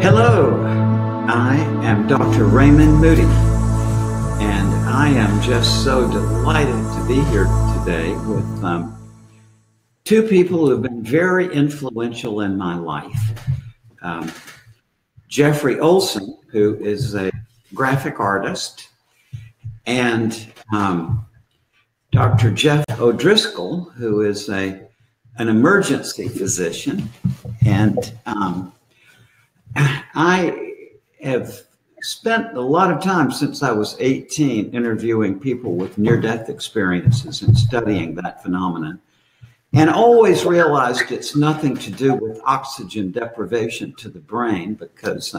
Hello, I am Dr. Raymond Moody, and I am just so delighted to be here today with two people who have been very influential in my life. Jeffrey Olsen, who is a graphic artist, and Dr. Jeff O'Driscoll, who is an emergency physician. And I have spent a lot of time since I was 18 interviewing people with near-death experiences and studying that phenomenon, and always realized it's nothing to do with oxygen deprivation to the brain, because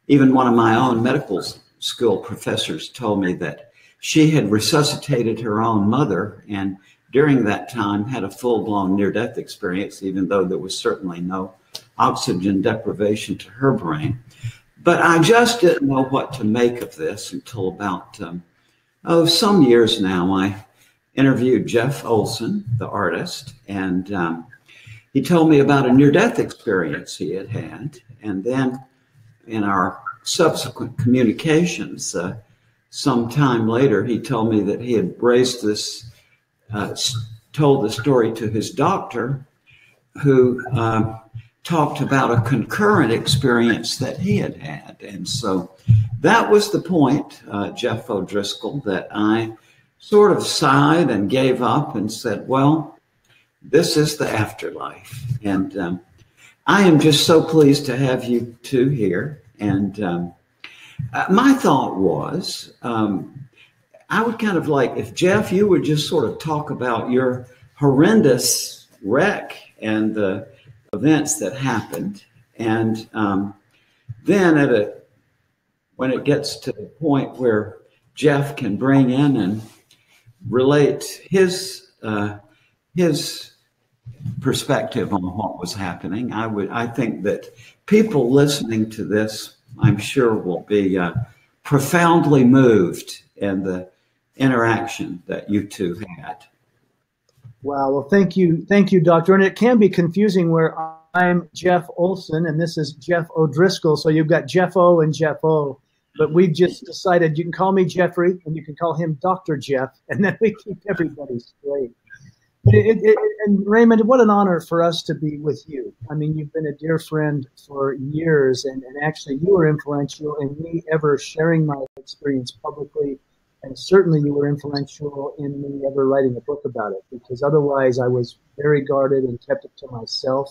even one of my own medical school professors told me that she had resuscitated her own mother, and during that time had a full-blown near-death experience, even though there was certainly no oxygen deprivation to her brain. But I just didn't know what to make of this until about, some years now. I interviewed Jeff Olsen, the artist, and he told me about a near-death experience he had had. And then in our subsequent communications, some time later, he told me that he had raised this, told the story to his doctor, who talked about a concurrent experience that he had had. And so that was the point, Jeff O'Driscoll, that I sort of sighed and gave up and said, well, this is the afterlife. And I am just so pleased to have you two here. And my thought was, I would kind of like if Jeff, you would just sort of talk about your horrendous wreck and the events that happened. And then when it gets to the point where Jeff can bring in and relate his perspective on what was happening, I think that people listening to this, I'm sure, will be profoundly moved in the interaction that you two had. Wow. Well, thank you, Doctor. And it can be confusing where I'm Jeff Olsen and this is Jeff O'Driscoll. So you've got Jeff O and Jeff O. But we've just decided you can call me Jeffrey and you can call him Dr. Jeff, and then we keep everybody straight. And Raymond, what an honor for us to be with you. I mean, you've been a dear friend for years, and actually you were influential in me ever sharing my experience publicly. And certainly you were influential in me ever writing a book about it, because otherwise I was very guarded and kept it to myself.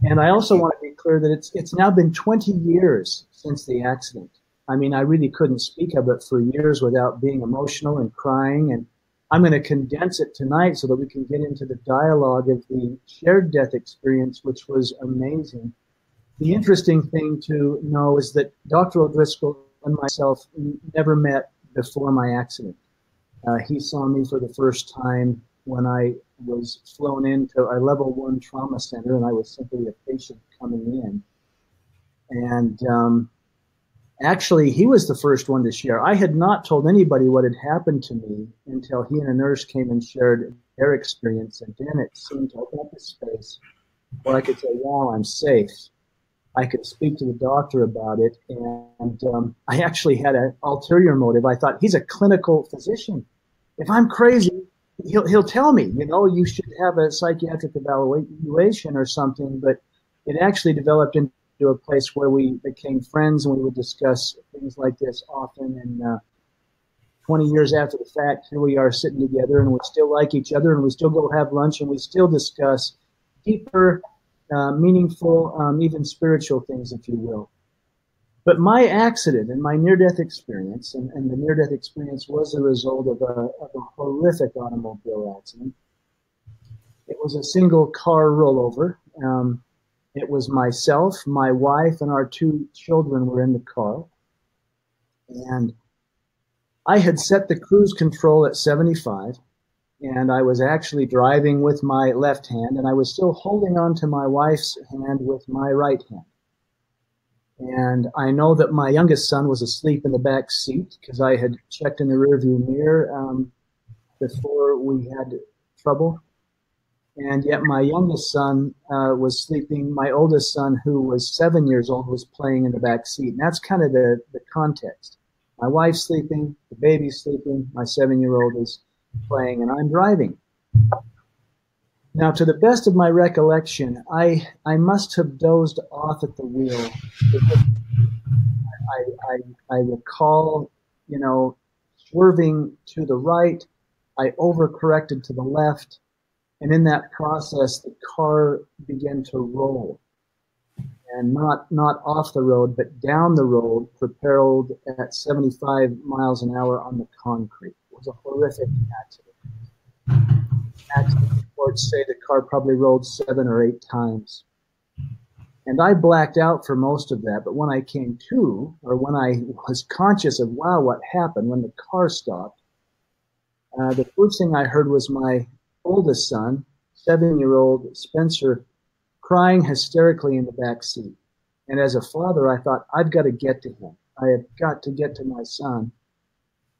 And I also want to be clear that it's now been 20 years since the accident. I mean, I really couldn't speak of it for years without being emotional and crying. And I'm going to condense it tonight so that we can get into the dialogue of the shared death experience, which was amazing. The interesting thing to know is that Dr. O'Driscoll and myself never met before my accident. He saw me for the first time when I was flown into a level 1 trauma center, and I was simply a patient coming in. And actually, he was the first one to share. I had not told anybody what had happened to me until he and a nurse came and shared their experience. And then it seemed to open up a space where I could say, wow, I'm safe. I could speak to the doctor about it. And I actually had an ulterior motive. I thought, he's a clinical physician. If I'm crazy, he'll tell me, you know, you should have a psychiatric evaluation or something. But it actually developed into a place where we became friends, and we would discuss things like this often. And 20 years after the fact, here we are sitting together, and we still like each other, and we still go have lunch, and we still discuss deeper, meaningful, even spiritual things, if you will. But my accident and my near-death experience, and the near-death experience was the result of a horrific automobile accident. It was a single car rollover. It was myself, my wife, and our 2 children were in the car. And I had set the cruise control at 75, and I was actually driving with my left hand, and I was still holding on to my wife's hand with my right hand. And I know that my youngest son was asleep in the back seat because I had checked in the rearview mirror before we had trouble. And yet my youngest son was sleeping. My oldest son, who was 7 years old, was playing in the back seat. And that's kind of the context. My wife's sleeping, the baby's sleeping, my 7-year-old is playing, and I'm driving. Now, to the best of my recollection, I must have dozed off at the wheel. I recall, you know, swerving to the right. I overcorrected to the left. And in that process, the car began to roll. And not off the road, but down the road, propelled at 75 miles an hour on the concrete. It was a horrific accident. Accident reports say the car probably rolled 7 or 8 times. And I blacked out for most of that, but when I came to, or when I was conscious of, wow, what happened, when the car stopped, the first thing I heard was my oldest son, 7-year-old Spencer, crying hysterically in the back seat. And as a father, I thought, I've got to get to him. I have got to get to my son.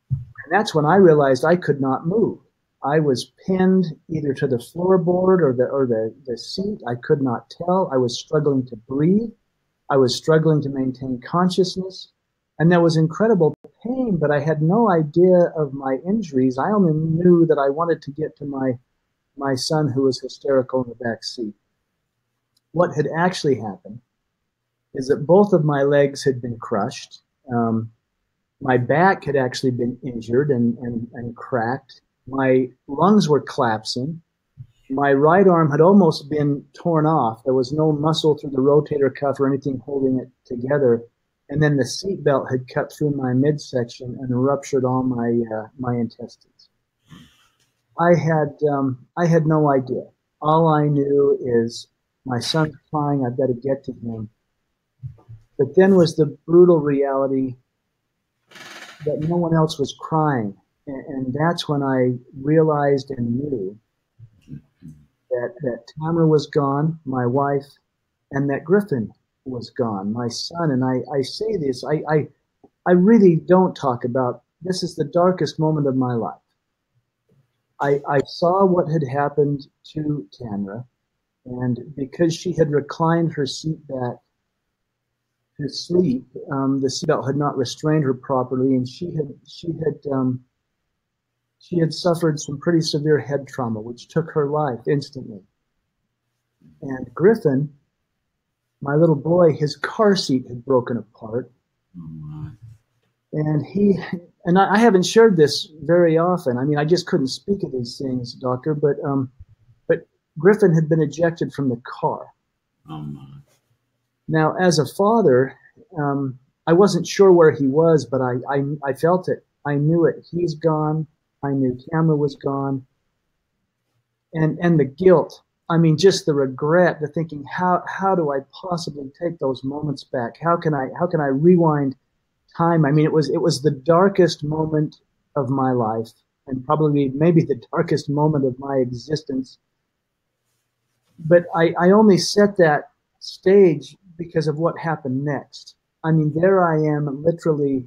And that's when I realized I could not move. I was pinned either to the floorboard or the seat. I could not tell. I was struggling to breathe. I was struggling to maintain consciousness. And there was incredible pain, but I had no idea of my injuries. I only knew that I wanted to get to my son, who was hysterical in the back seat. What had actually happened is that both of my legs had been crushed. My back had actually been injured and cracked. My lungs were collapsing. My right arm had almost been torn off. There was no muscle through the rotator cuff or anything holding it together. And then the seat belt had cut through my midsection and ruptured all my intestines. I had no idea. All I knew is my son's crying, I've got to get to him. But then was the brutal reality that no one else was crying. And that's when I realized and knew that Tamara was gone, my wife, and that Griffin was gone, my son. And I say this, I really don't talk about, this is the darkest moment of my life. I saw what had happened to Tamara, and because she had reclined her seat back to sleep, the seatbelt had not restrained her properly, and she had suffered some pretty severe head trauma, which took her life instantly. And Griffin, my little boy, his car seat had broken apart. And I haven't shared this very often. I mean, I just couldn't speak of these things, doctor, but Griffin had been ejected from the car. Now, as a father, I wasn't sure where he was, but I felt it. I knew it. He's gone. I knew Tamara was gone. And the guilt, I mean, just the regret, the thinking, how do I possibly take those moments back? How can I rewind time? I mean, it was the darkest moment of my life, and probably maybe the darkest moment of my existence. But I only set that stage because of what happened next. I mean, there I am, literally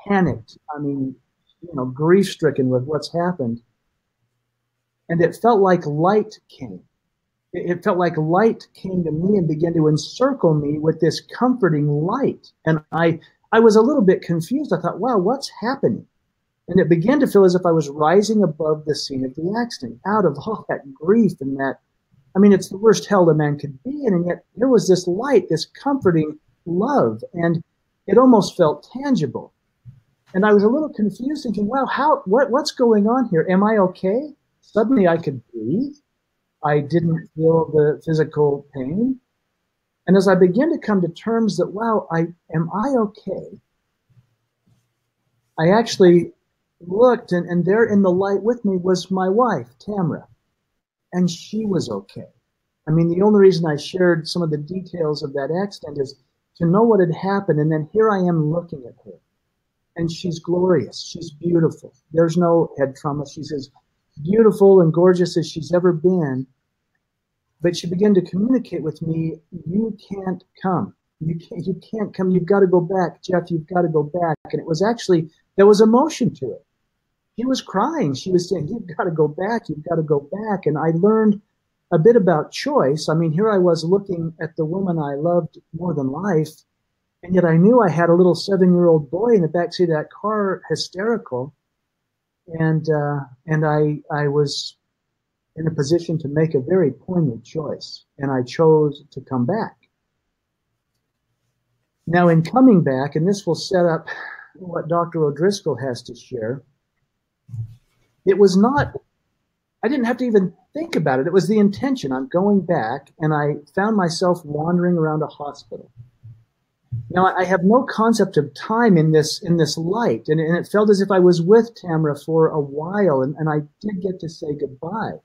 panicked. I mean, grief-stricken with what's happened. And it felt like light came. It felt like light came to me and began to encircle me with this comforting light. And I was a little bit confused. I thought, wow, what's happening? And it began to feel as if I was rising above the scene of the accident, out of all that grief and that, I mean, it's the worst hell a man could be in. And yet there was this light, this comforting love, and it almost felt tangible. And I was a little confused, thinking, wow, what's going on here? Am I okay? Suddenly I could breathe. I didn't feel the physical pain. And as I began to come to terms that, wow, am I okay? I actually looked, and there in the light with me was my wife, Tamara, and she was okay. I mean, the only reason I shared some of the details of that accident is to know what had happened, and then here I am looking at her, and she's glorious. She's beautiful. There's no head trauma. She's as beautiful and gorgeous as she's ever been. But she began to communicate with me, you can't come. You can't come. You've got to go back. Jeff, you've got to go back. And it was actually, there was emotion to it. she was crying. She was saying, "You've got to go back. You've got to go back." And I learned a bit about choice. I mean, here I was looking at the woman I loved more than life, and yet I knew I had a little 7-year-old boy in the backseat of that car, hysterical, and I was in a position to make a very poignant choice, and I chose to come back. Now, in coming back, and this will set up what Dr. O'Driscoll has to share, it was not, I didn't have to even think about it. It was the intention. I'm going back, and I found myself wandering around a hospital. Now, I have no concept of time in this light, and it felt as if I was with Tamara for a while, and I did get to say goodbye.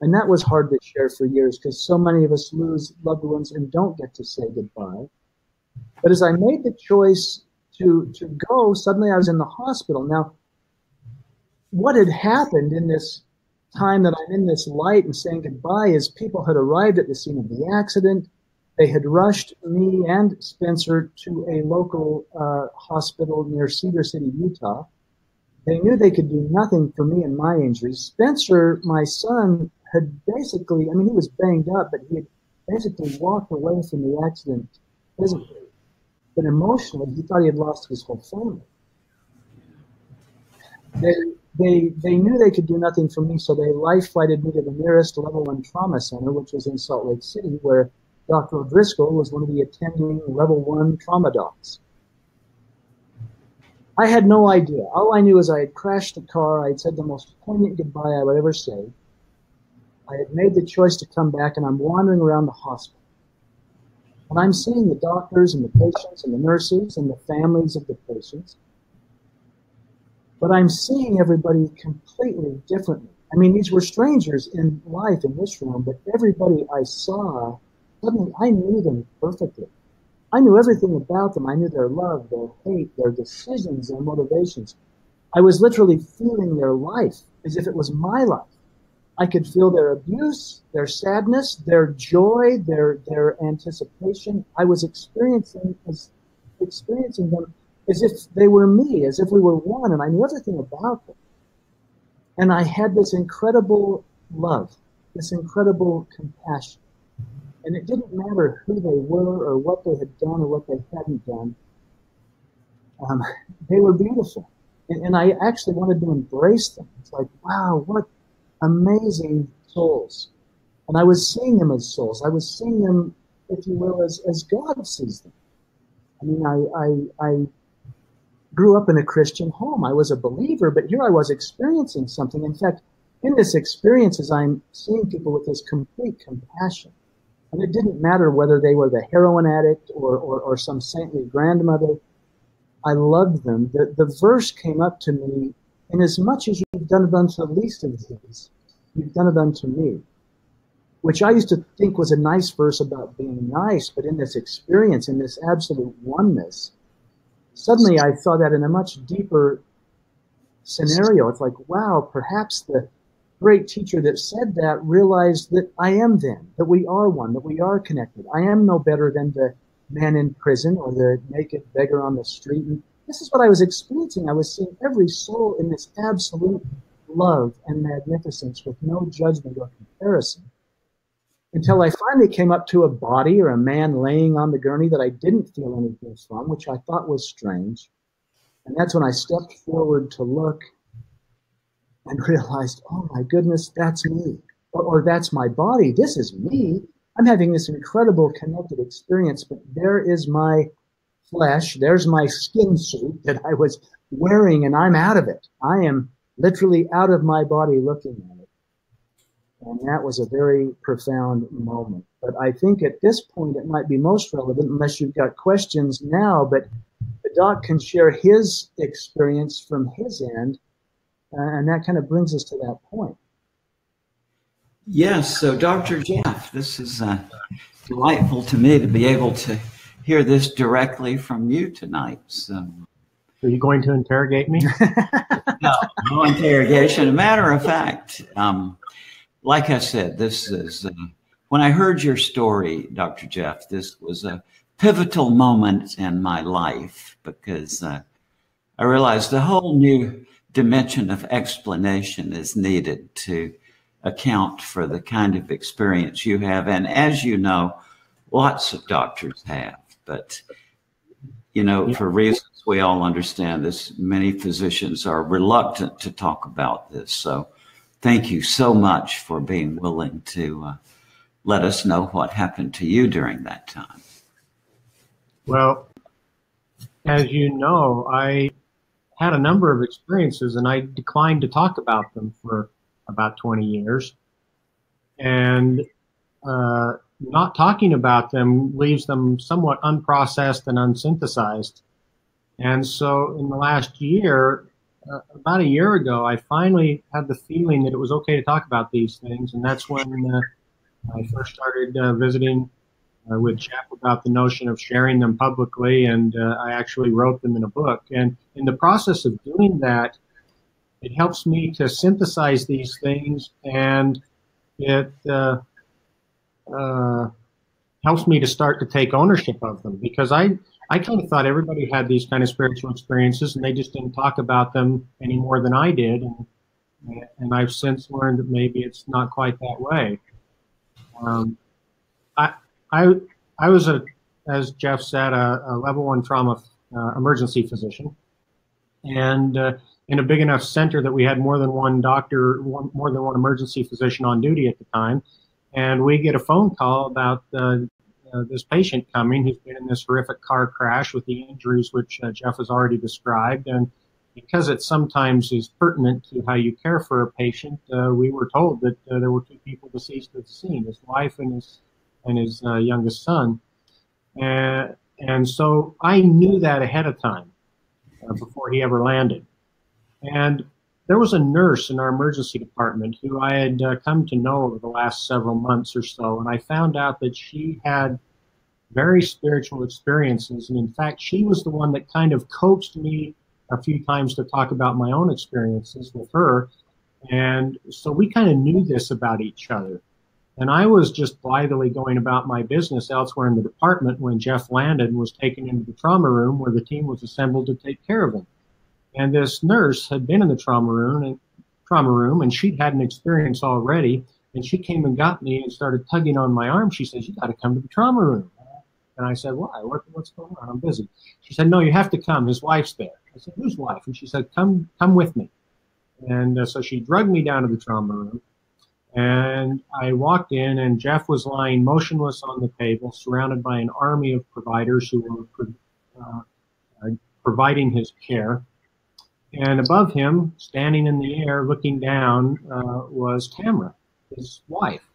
And that was hard to share for years, because so many of us lose loved ones and don't get to say goodbye. But as I made the choice to go, suddenly I was in the hospital. Now, what had happened in this time that I'm in this light and saying goodbye is people had arrived at the scene of the accident. They had rushed me and Spencer to a local hospital near Cedar City, Utah. They knew they could do nothing for me and my injuries. Spencer, my son, had basically, I mean, he was banged up, but he had basically walked away from the accident physically. But emotionally, he thought he had lost his whole family. They knew they could do nothing for me, so they life-flighted me to the nearest level 1 trauma center, which was in Salt Lake City, where Dr. O'Driscoll was one of the attending level 1 trauma docs. I had no idea. All I knew is I had crashed the car. I had said the most poignant goodbye I would ever say. I had made the choice to come back, and I'm wandering around the hospital. And I'm seeing the doctors and the patients and the nurses and the families of the patients. But I'm seeing everybody completely differently. I mean, these were strangers in life in this room, but everybody I saw, suddenly I knew them perfectly. I knew everything about them. I knew their love, their hate, their decisions, their motivations. I was literally feeling their life as if it was my life. I could feel their abuse, their sadness, their joy, their anticipation. I was experiencing them as if they were me, as if we were one, and I knew everything about them. And I had this incredible love, this incredible compassion. And it didn't matter who they were or what they had done or what they hadn't done. They were beautiful. And I actually wanted to embrace them. It's like, wow, what amazing souls. And I was seeing them as souls. I was seeing them, if you will, as God sees them. I mean, I grew up in a Christian home. I was a believer, but here I was experiencing something. In fact, in this experience, as I'm seeing people with this complete compassion, and it didn't matter whether they were the heroin addict or some saintly grandmother, I loved them. The verse came up to me, inasmuch as you've done it unto the least of these, you've done it unto me. Which I used to think was a nice verse about being nice, but in this experience, in this absolute oneness, suddenly I saw that in a much deeper scenario. It's like, wow, perhaps the great teacher that said that realized that I am them, that we are one, that we are connected. I am no better than the man in prison or the naked beggar on the street. And this is what I was experiencing. I was seeing every soul in this absolute love and magnificence with no judgment or comparison. Until I finally came up to a body or a man laying on the gurney that I didn't feel anything from, which I thought was strange. And that's when I stepped forward to look and realized, oh my goodness, that's me. Or that's my body. This is me. I'm having this incredible connected experience, but there is my flesh. There's my skin suit that I was wearing, and I'm out of it. I am literally out of my body looking at it. And that was a very profound moment. But I think at this point it might be most relevant, unless you've got questions now, but the doc can share his experience from his end, and that kind of brings us to that point. Yes, so Dr. Jeff, this is delightful to me to be able to hear this directly from you tonight. So, are you going to interrogate me? No interrogation. A matter of fact, like I said, this is, when I heard your story, Dr. Jeff, this was a pivotal moment in my life because I realized a whole new dimension of explanation is needed to account for the kind of experience you have. And as you know, lots of doctors have, but for reasons we all understand, this many physicians are reluctant to talk about this. So thank you so much for being willing to let us know what happened to you during that time. Well, as you know, I had a number of experiences and I declined to talk about them for about 20 years. And not talking about them leaves them somewhat unprocessed and unsynthesized. And so in the last year, about a year ago, I finally had the feeling that it was okay to talk about these things. And that's when I first started visiting with Jeff about the notion of sharing them publicly. And I actually wrote them in a book. And in the process of doing that, it helps me to synthesize these things, and it helps me to start to take ownership of them, because I kind of thought everybody had these kind of spiritual experiences and they just didn't talk about them any more than I did. And I've since learned that maybe it's not quite that way. I was, as Jeff said, a level 1 trauma emergency physician. And in a big enough center that we had more than one doctor, more than one emergency physician on duty at the time. And we get a phone call about this patient coming who's been in this horrific car crash with the injuries which Jeff has already described. And because it sometimes is pertinent to how you care for a patient, we were told that there were 2 people deceased at the scene, his wife and his youngest son. And so I knew that ahead of time before he ever landed. And there was a nurse in our emergency department who I had come to know over the last several months or so, and I found out that she had very spiritual experiences, and in fact, she was the one that kind of coaxed me a few times to talk about my own experiences with her, and so we kind of knew this about each other. And I was just blithely going about my business elsewhere in the department when Jeff landed and was taken into the trauma room where the team was assembled to take care of him. And this nurse had been in the trauma room, and she'd had an experience already. And she came and got me and started tugging on my arm. She says, "You got to come to the trauma room." And I said, "Why? What's going on? I'm busy." She said, "No, you have to come. His wife's there." I said, "Whose wife?" And she said, "Come with me." And so she drugged me down to the trauma room. And I walked in, and Jeff was lying motionless on the table, surrounded by an army of providers who were providing his care. And above him, standing in the air, looking down, was Tamara, his wife,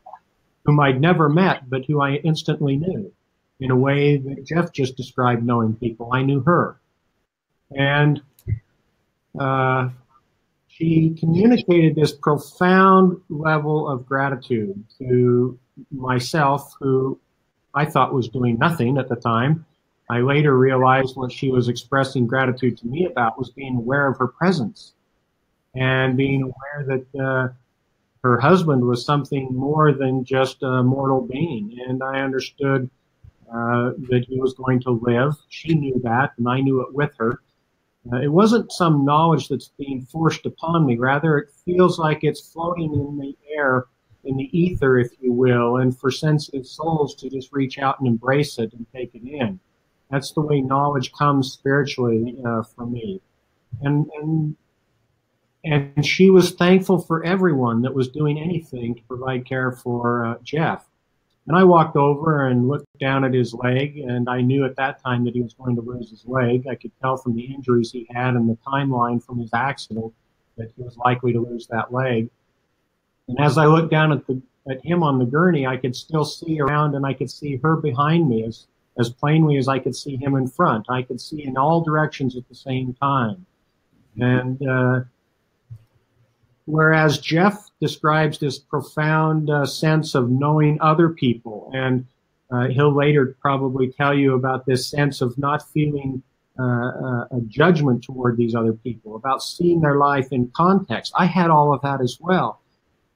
whom I'd never met, but who I instantly knew. In a way that Jeff just described knowing people, I knew her. And she communicated this profound level of gratitude to myself, who I thought was doing nothing at the time. I later realized what she was expressing gratitude to me about was being aware of her presence and being aware that her husband was something more than just a mortal being. And I understood that he was going to live. She knew that, and I knew it with her. It wasn't some knowledge that's being forced upon me. Rather, it feels like it's floating in the air, in the ether, if you will, and for sensitive souls to just reach out and embrace it and take it in. That's the way knowledge comes spiritually for me. And she was thankful for everyone that was doing anything to provide care for Jeff. And I walked over and looked down at his leg, and I knew at that time that he was going to lose his leg. I could tell from the injuries he had and the timeline from his accident that he was likely to lose that leg. And as I looked down at him on the gurney, I could still see around, and I could see her behind me as plainly as I could see him in front. I could see in all directions at the same time. And whereas Jeff describes this profound sense of knowing other people, and he'll later probably tell you about this sense of not feeling a judgment toward these other people, about seeing their life in context. I had all of that as well.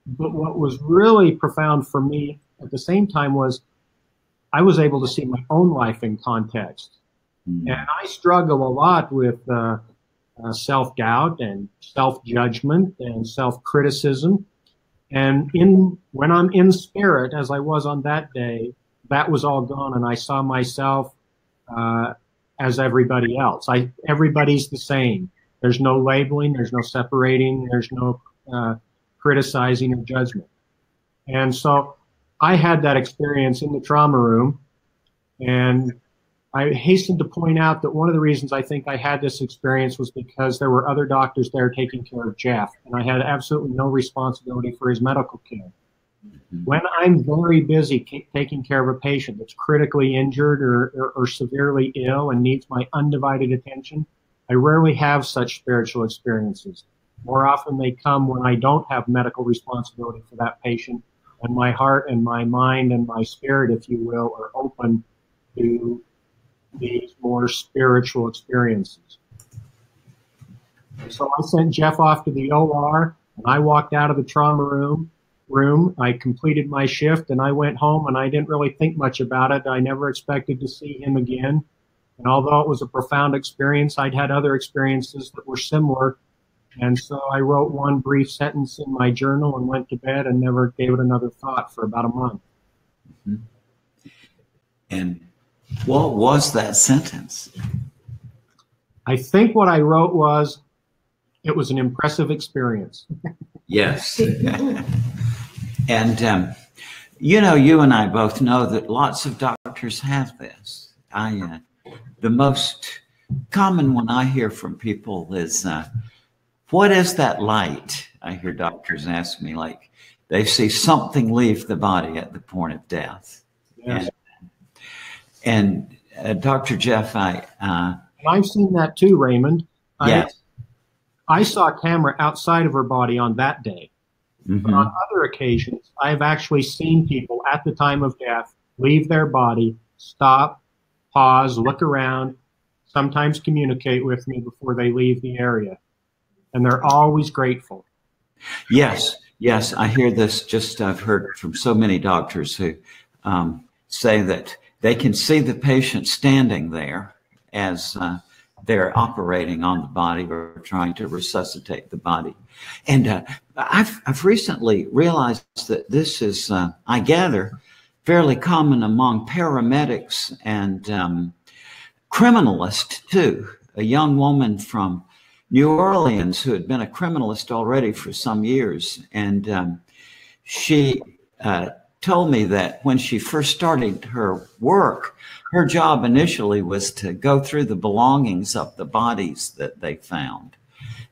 But what was really profound for me at the same time was I was able to see my own life in context. And I struggle a lot with self-doubt and self-judgment and self-criticism. And when I'm in spirit, as I was on that day, that was all gone, and I saw myself as everybody else. Everybody's the same. There's no labeling, there's no separating, there's no criticizing or judgment. And so I had that experience in the trauma room, and I hasten to point out that one of the reasons I think I had this experience was because there were other doctors there taking care of Jeff, and I had absolutely no responsibility for his medical care. When I'm very busy taking care of a patient that's critically injured or severely ill and needs my undivided attention, I rarely have such spiritual experiences. More often they come when I don't have medical responsibility for that patient, and my heart and my mind and my spirit, if you will, are open to these more spiritual experiences. So I sent Jeff off to the OR, and I walked out of the trauma room. I completed my shift, and I went home, and I didn't really think much about it. I never expected to see him again. And although it was a profound experience, I'd had other experiences that were similar. And so I wrote one brief sentence in my journal and went to bed and never gave it another thought for about a month. Mm-hmm. And what was that sentence? I think what I wrote was, it was an impressive experience. Yes. And, you know, you and I both know that lots of doctors have this. The most common one I hear from people is, what is that light? I hear doctors ask me, like, they see something leave the body at the point of death. Yes. And Dr. Jeff, I've seen that too, Raymond. Yes. I saw a camera outside of her body on that day. Mm-hmm. But on other occasions, I've actually seen people at the time of death leave their body, stop, pause, look around, sometimes communicate with me before they leave the area. And they're always grateful. Yes, yes, I hear this. I've heard from so many doctors who say that they can see the patient standing there as they're operating on the body or trying to resuscitate the body. And I've recently realized that this is, I gather, fairly common among paramedics and criminalists too. A young woman from New Orleans who had been a criminalist already for some years, and she told me that when she first started her work, her job initially was to go through the belongings of the bodies that they found.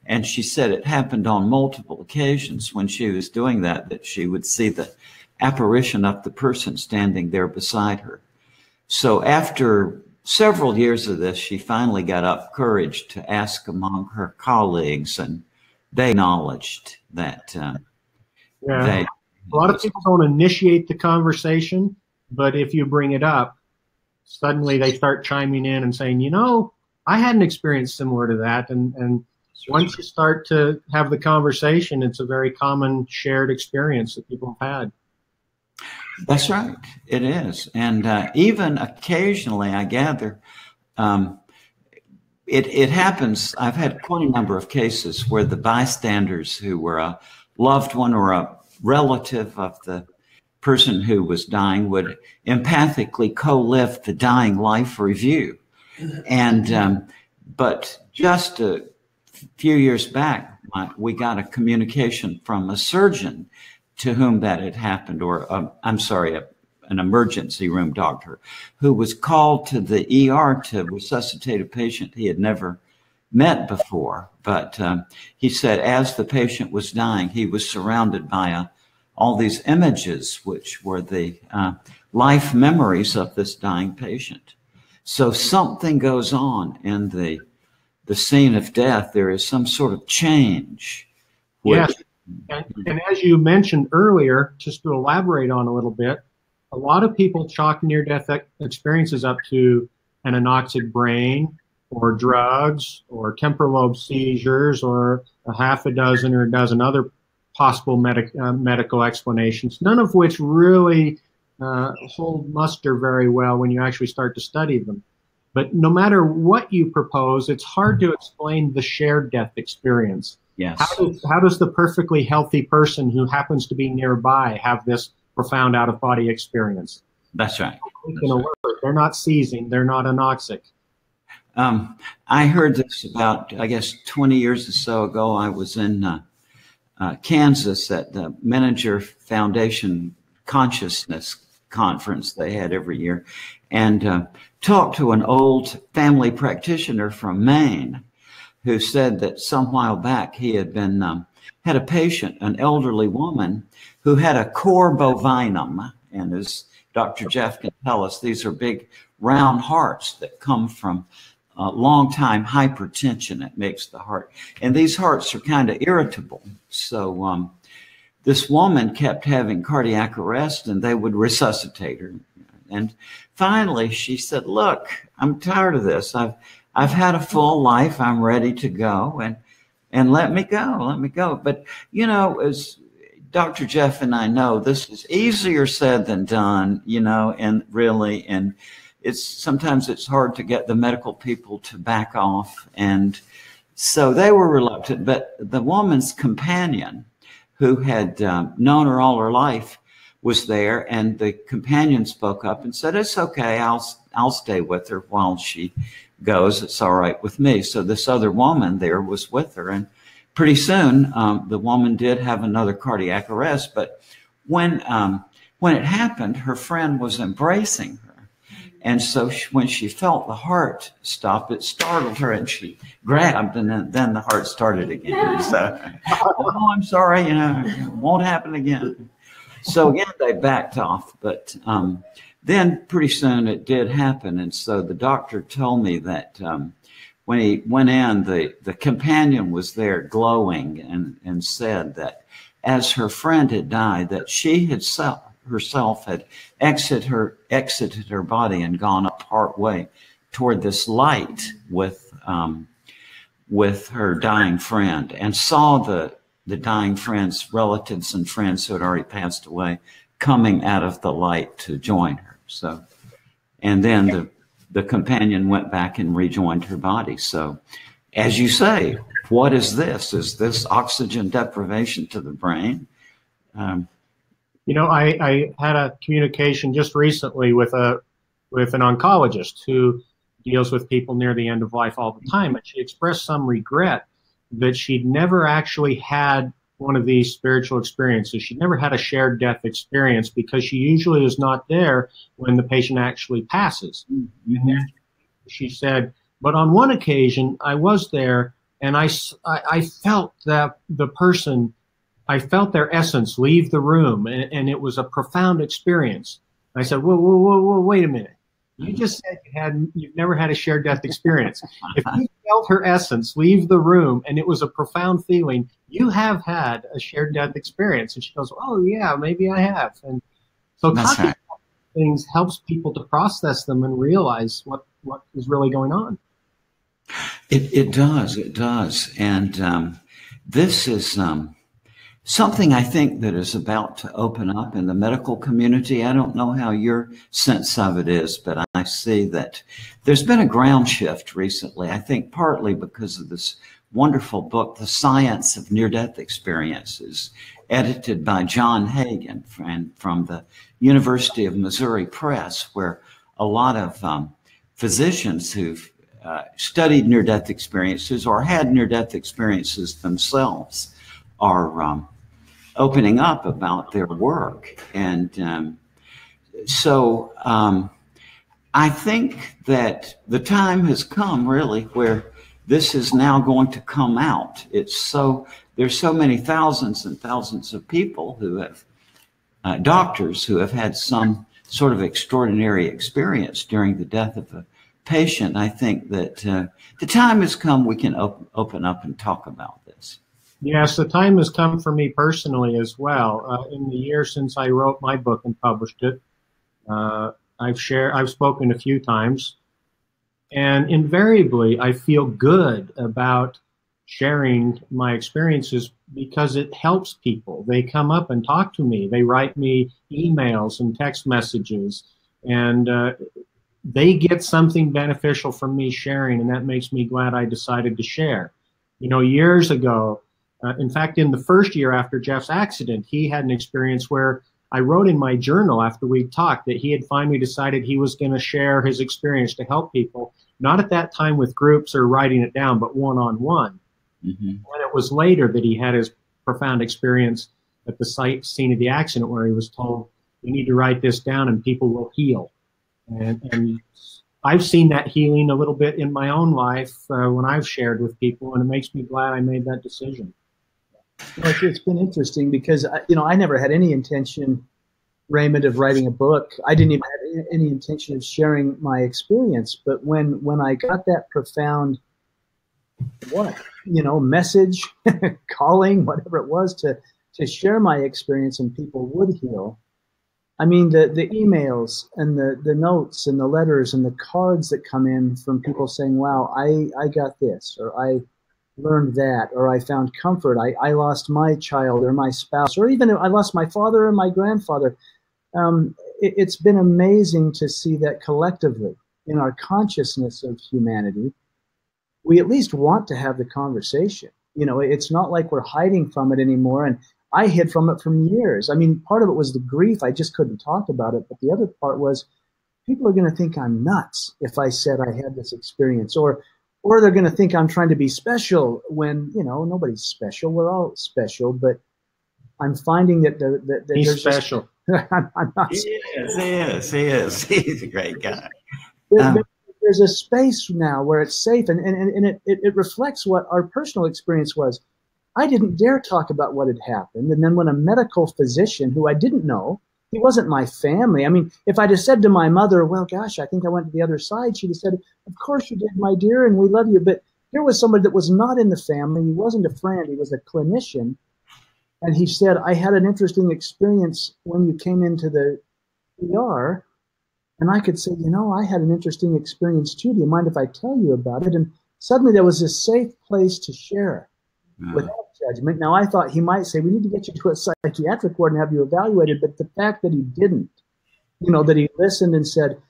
And she said it happened on multiple occasions when she was doing that she would see the apparition of the person standing there beside her. So after several years of this, she finally got up courage to ask among her colleagues, and they acknowledged that a lot of people don't initiate the conversation, but if you bring it up, suddenly they start chiming in and saying, you know, I had an experience similar to that. And once you start to have the conversation, it's a very common shared experience that people have had. That's right. It is. And even occasionally, I gather, it happens. I've had quite a number of cases where the bystanders who were a loved one or a relative of the person who was dying would empathically co-live the dying life review. And but just a few years back, we got a communication from a surgeon to whom that had happened, or an emergency room doctor who was called to the ER to resuscitate a patient he had never met before. But he said as the patient was dying, he was surrounded by all these images, which were the life memories of this dying patient. So something goes on in the scene of death. There is some sort of change. Yes. And as you mentioned earlier, just to elaborate on a little bit, a lot of people chalk near-death experiences up to an anoxic brain or drugs or temporal lobe seizures or a half a dozen or a dozen other possible medical explanations, none of which really hold muster very well when you actually start to study them. But no matter what you propose, it's hard to explain the shared death experience. Yes. How does the perfectly healthy person who happens to be nearby have this profound out-of-body experience? That's right. They're not seizing. They're not anoxic. I heard this about, I guess, 20 years or so ago. I was in Kansas at the Menninger Foundation Consciousness Conference they had every year, and talked to an old family practitioner from Maine who said that some while back he had been had a patient, an elderly woman, who had a core bovinum, and as Dr. Jeff can tell us, these are big round hearts that come from long time hypertension. It makes the heart, and these hearts are kind of irritable. So this woman kept having cardiac arrest, and they would resuscitate her. And finally, she said, "Look, I'm tired of this. I've had a full life. I'm ready to go, and let me go." But you know, as Dr. Jeff and I know, this is easier said than done. You know, and really, and sometimes it's hard to get the medical people to back off, and so they were reluctant. But the woman's companion, who had known her all her life, was there, and the companion spoke up and said, "It's okay, I'll stay with her while she goes. It's all right with me." So this other woman there was with her, and pretty soon the woman did have another cardiac arrest. But when it happened, her friend was embracing her. And so when she felt the heart stop, it startled her, and she grabbed, and then the heart started again. So, "Oh, I'm sorry, you know, it won't happen again." So again, they backed off. But then pretty soon it did happen. And so the doctor told me that when he went in, the companion was there glowing, and said that as her friend had died, that she herself had exited her body and gone up part way toward this light with her dying friend, and saw the dying friend's relatives and friends who had already passed away coming out of the light to join her. So, and then the companion went back and rejoined her body. So, as you say, what is this? Is this oxygen deprivation to the brain? You know, I had a communication just recently with an oncologist who deals with people near the end of life all the time, and she expressed some regret that she'd never actually had one of these spiritual experiences. She'd never had a shared death experience because she usually is not there when the patient actually passes. Mm-hmm. And she said, but on one occasion I was there, and I felt that the person, I felt their essence leave the room, and it was a profound experience. I said, whoa, wait a minute. You just said you've never had a shared death experience. If you felt her essence leave the room and it was a profound feeling, you have had a shared death experience. And she goes, oh yeah, maybe I have. And so talking about things helps people to process them and realize what is really going on. It does. And this is something I think that is about to open up in the medical community. I don't know how your sense of it is, but I see that there's been a ground shift recently. I think partly because of this wonderful book, The Science of Near-Death Experiences, edited by John Hagen from the University of Missouri Press, where a lot of physicians who've studied near-death experiences or had near-death experiences themselves are opening up about their work. And so I think that the time has come really where this is now going to come out. There's so many thousands and thousands of people who have, doctors who have had some sort of extraordinary experience during the death of a patient. I think that the time has come we can open up and talk about this. Yes, the time has come for me personally as well. In the year since I wrote my book and published it, I've spoken a few times, and invariably I feel good about sharing my experiences because it helps people. They come up and talk to me. They write me emails and text messages, and they get something beneficial from me sharing, and that makes me glad I decided to share. You know, years ago, in fact, in the first year after Jeff's accident, he had an experience where I wrote in my journal after we talked that he had finally decided he was going to share his experience to help people, not at that time with groups or writing it down, but one-on-one. Mm-hmm. And it was later that he had his profound experience at the scene of the accident where he was told, you need to write this down and people will heal. And I've seen that healing a little bit in my own life when I've shared with people, and it makes me glad I made that decision. Well, it's been interesting because, you know, I never had any intention, Raymond, of writing a book. I didn't even have any intention of sharing my experience. But when I got that profound, message, calling, whatever it was, to share my experience and people would heal. I mean, the emails and the notes and the letters and the cards that come in from people saying, wow, I got this, or I learned that, or I found comfort. I lost my child or my spouse, or even I lost my father or my grandfather. It's been amazing to see that collectively in our consciousness of humanity, we at least want to have the conversation. You know, it's not like we're hiding from it anymore. And I hid from it for years. I mean, part of it was the grief. I just couldn't talk about it. But the other part was people are going to think I'm nuts if I said I had this experience, or they're going to think I'm trying to be special when, you know, nobody's special. We're all special. But I'm finding that he's special. I'm not. He is. He's a great guy. There's a space now where it's safe, and it reflects what our personal experience was. I didn't dare talk about what had happened. And then when a medical physician who I didn't know, he wasn't my family. I mean, if I'd have said to my mother, well, gosh, I think I went to the other side, she'd have said, of course you did, my dear, and we love you. But here was somebody that was not in the family. He wasn't a friend. He was a clinician. And he said, I had an interesting experience when you came into the ER. And I could say, you know, I had an interesting experience too. Do you mind if I tell you about it? And suddenly there was this safe place to share without judgment. Now, I thought he might say, we need to get you to a psychiatric ward and have you evaluated. But the fact that he didn't, you know, that he listened and said,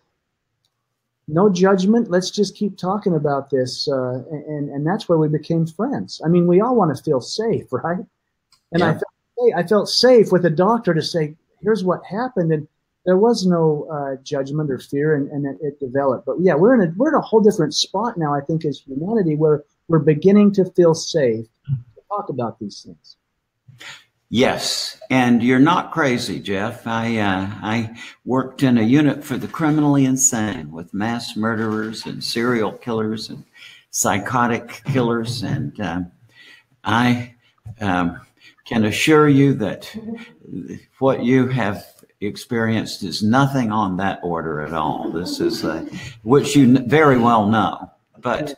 no judgment, let's just keep talking about this. And that's where we became friends. I mean, we all want to feel safe, right? And yeah. I felt safe with a doctor to say, here's what happened. And there was no judgment or fear, and it developed. But yeah, we're in a whole different spot now, I think, as humanity, where we're beginning to feel safe to talk about these things. Yes, and you're not crazy, Jeff. I worked in a unit for the criminally insane with mass murderers and serial killers and psychotic killers, and I can assure you that what you have experienced is nothing on that order at all. This is which you very well know, but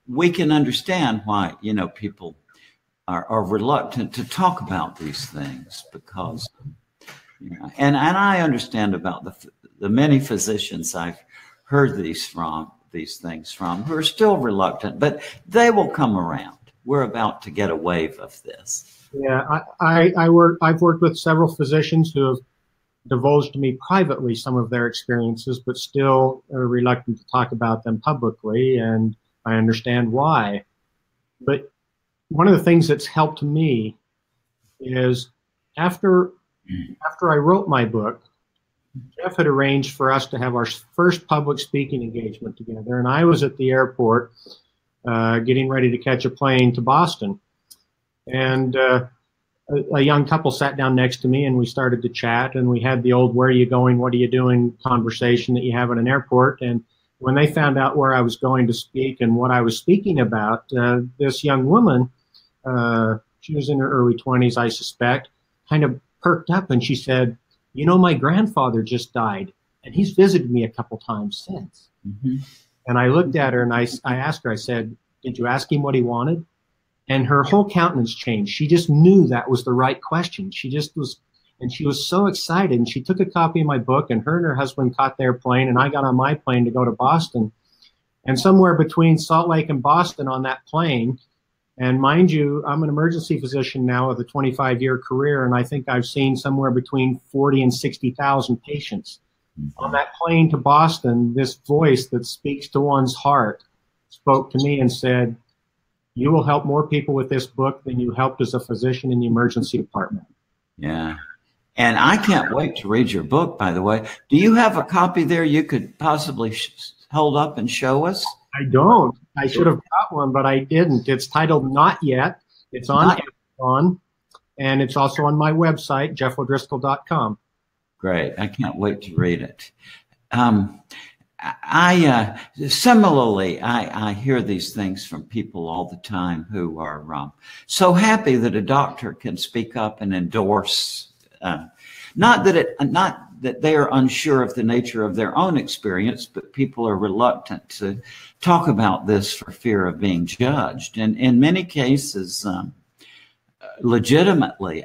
we can understand why, you know, people are reluctant to talk about these things because, you know, and I understand about the many physicians I've heard these things from who are still reluctant, but they will come around. We're about to get a wave of this. Yeah, I've worked with several physicians who have divulged to me privately some of their experiences, but still are reluctant to talk about them publicly, and I understand why. But one of the things that's helped me is after I wrote my book, Jeff had arranged for us to have our first public speaking engagement together, and I was at the airport getting ready to catch a plane to Boston. And a young couple sat down next to me, and we started to chat, and we had the old "where are you going, what are you doing" conversation that you have at an airport. And when they found out where I was going to speak and what I was speaking about, this young woman, she was in her early 20s, I suspect, kind of perked up, and she said, you know, my grandfather just died, and he's visited me a couple times since. Mm-hmm. And I looked at her, and I asked her, I said, did you ask him what he wanted? And her whole countenance changed. She just knew that was the right question. She just was, and she was so excited. And she took a copy of my book, and her and her husband caught their plane, and I got on my plane to go to Boston. And somewhere between Salt Lake and Boston on that plane, and mind you, I'm an emergency physician now with a 25-year career, and I think I've seen somewhere between 40 and 60,000 patients On that plane to Boston, this voice that speaks to one's heart spoke to me and said, "You will help more people with this book than you helped as a physician in the emergency department." Yeah. And I can't wait to read your book, by the way. Do you have a copy there you could possibly hold up and show us? I don't. I should have got one, but I didn't. It's titled Not Yet. It's on Amazon, and it's also on my website, jeffodriscoll.com. Great. I can't wait to read it. Similarly, I hear these things from people all the time who are so happy that a doctor can speak up and endorse, not that they are unsure of the nature of their own experience, but people are reluctant to talk about this for fear of being judged. And in many cases, legitimately,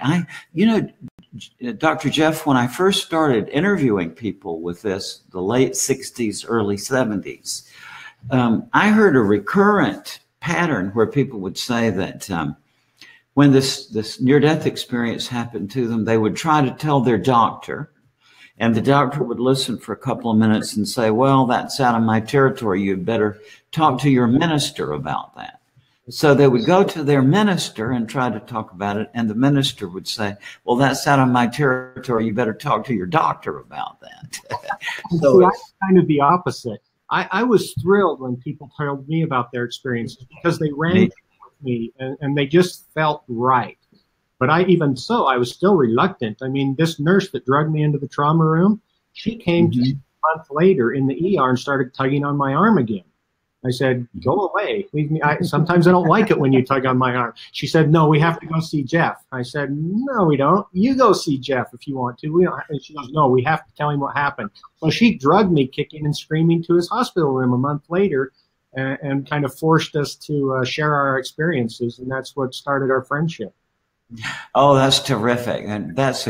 Dr. Jeff, when I first started interviewing people with this, the late 60s, early 70s, I heard a recurrent pattern where people would say that when this near-death experience happened to them, they would try to tell their doctor, and the doctor would listen for a couple of minutes and say, "Well, that's out of my territory. You'd better talk to your minister about that." So they would go to their minister and try to talk about it, and the minister would say, "Well, that's out of my territory. You better talk to your doctor about that." So that's kind of the opposite. I was thrilled when people told me about their experiences because they ran with me and they just felt right. But I was still reluctant. I mean, this nurse that drugged me into the trauma room, she came to me a month later in the ER and started tugging on my arm again. I said, "Go away. Leave me. Sometimes I don't like it when you tug on my arm." She said, "No, we have to go see Jeff." I said, "No, we don't. You go see Jeff if you want to." We don't. And she goes, "No, we have to tell him what happened." So she drugged me kicking and screaming to his hospital room a month later and kind of forced us to share our experiences. And that's what started our friendship. Oh, that's terrific. And that's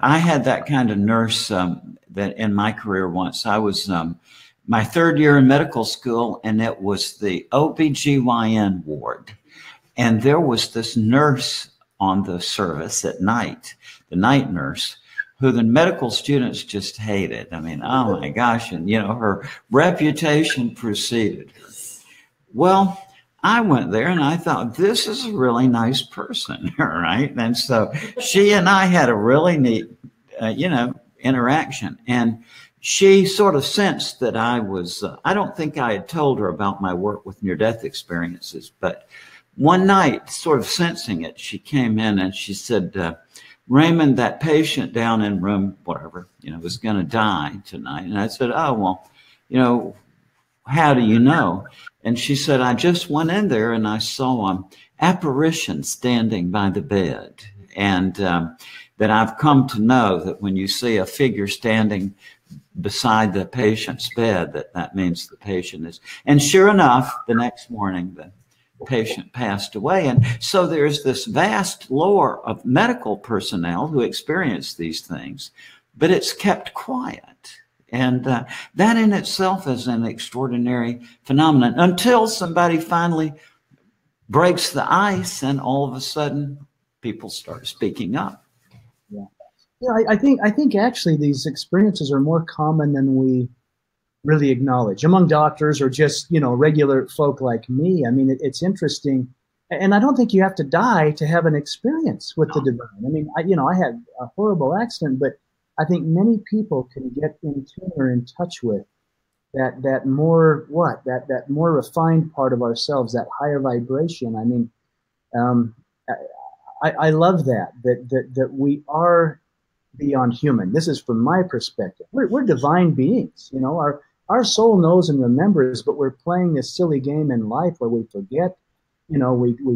I had that kind of nurse that in my career once. I was my third year in medical school, and it was the OBGYN ward. And there was this nurse on the service at night, the night nurse, who the medical students just hated. I mean, oh my gosh. And, her reputation preceded her. Well, I went there and I thought, this is a really nice person, all right? And so she and I had a really neat, interaction. And she sort of sensed that I was, I don't think I had told her about my work with near-death experiences, but one night, sort of sensing it, she came in and she said, "Raymond, that patient down in room, whatever, was going to die tonight." And I said, "Oh, well, how do you know?" And she said, "I just went in there and I saw an apparition standing by the bed. And that I've come to know that when you see a figure standing beside the patient's bed, that means the patient is." And sure enough, the next morning, the patient passed away. And so there's this vast lore of medical personnel who experience these things, but it's kept quiet. And that in itself is an extraordinary phenomenon until somebody finally breaks the ice and all of a sudden people start speaking up. Yeah, I think actually these experiences are more common than we really acknowledge among doctors or just, regular folk like me. I mean, it's interesting. And I don't think you have to die to have an experience with the divine. I mean, I had a horrible accident, but I think many people can get in tune or in touch with that more refined part of ourselves, that higher vibration. I mean, I love that we are beyond human. This is from my perspective. We're divine beings. Our soul knows and remembers, but we're playing this silly game in life where we forget. We